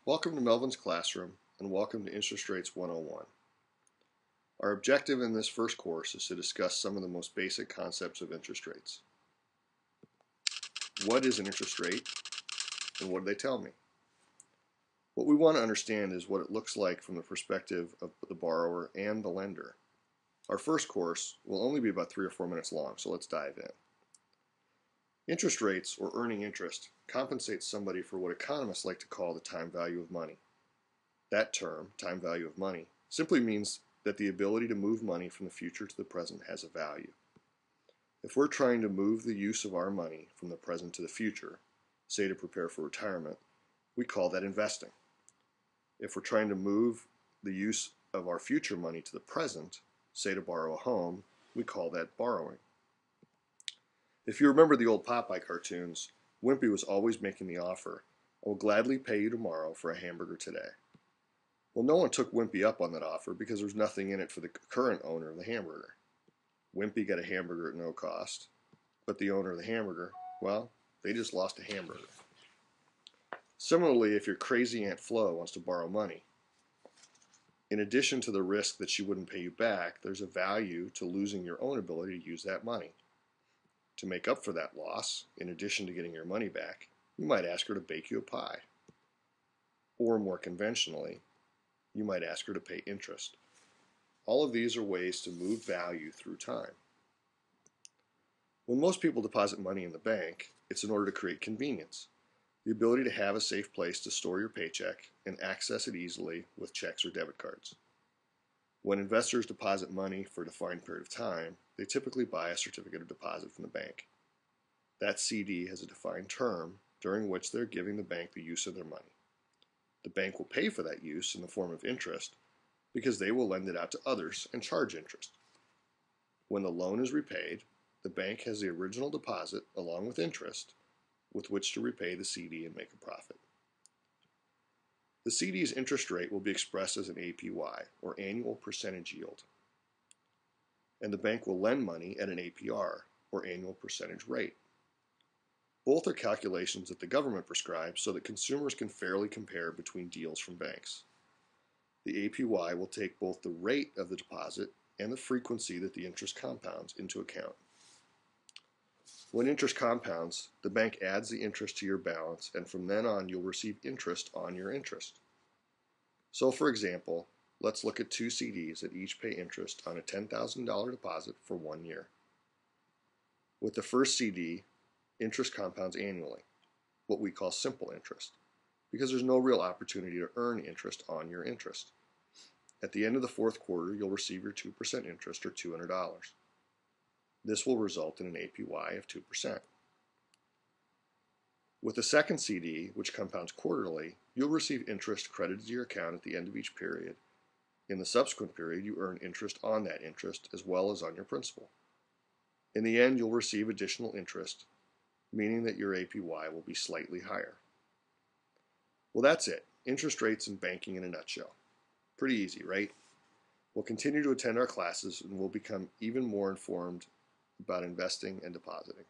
Welcome to Melvin's Classroom, and welcome to Interest Rates 101. Our objective in this first course is to discuss some of the most basic concepts of interest rates. What is an interest rate, and what do they tell me? What we want to understand is what it looks like from the perspective of the borrower and the lender. Our first course will only be about 3 or 4 minutes long, so let's dive in. Interest rates, or earning interest, compensates somebody for what economists like to call the time value of money. That term, time value of money, simply means that the ability to move money from the future to the present has a value. If we're trying to move the use of our money from the present to the future, say to prepare for retirement, we call that investing. If we're trying to move the use of our future money to the present, say to borrow a home, we call that borrowing. If you remember the old Popeye cartoons, Wimpy was always making the offer, "I will gladly pay you tomorrow for a hamburger today." Well, no one took Wimpy up on that offer because there was nothing in it for the current owner of the hamburger. Wimpy got a hamburger at no cost, but the owner of the hamburger, well, they just lost a hamburger. Similarly, if your crazy Aunt Flo wants to borrow money, in addition to the risk that she wouldn't pay you back, there's a value to losing your own ability to use that money. To make up for that loss, in addition to getting your money back, you might ask her to bake you a pie. Or more conventionally, you might ask her to pay interest. All of these are ways to move value through time. When most people deposit money in the bank, it's in order to create convenience, the ability to have a safe place to store your paycheck and access it easily with checks or debit cards. When investors deposit money for a defined period of time, they typically buy a certificate of deposit from the bank. That CD has a defined term during which they're giving the bank the use of their money. The bank will pay for that use in the form of interest because they will lend it out to others and charge interest. When the loan is repaid, the bank has the original deposit along with interest with which to repay the CD and make a profit. The CD's interest rate will be expressed as an APY, or annual percentage yield, and the bank will lend money at an APR, or annual percentage rate. Both are calculations that the government prescribes so that consumers can fairly compare between deals from banks. The APY will take both the rate of the deposit and the frequency that the interest compounds into account. When interest compounds, the bank adds the interest to your balance, and from then on you'll receive interest on your interest. So for example, let's look at 2 CDs that each pay interest on a $10,000 deposit for 1 year. With the first CD, interest compounds annually, what we call simple interest, because there's no real opportunity to earn interest on your interest. At the end of the fourth quarter, you'll receive your 2% interest, or $200. This will result in an APY of 2%. With the second CD, which compounds quarterly, you'll receive interest credited to your account at the end of each period. In the subsequent period, you earn interest on that interest as well as on your principal. In the end, you'll receive additional interest, meaning that your APY will be slightly higher. Well, that's it. Interest rates and banking in a nutshell. Pretty easy, right? We'll continue to attend our classes and we'll become even more informed about investing and depositing.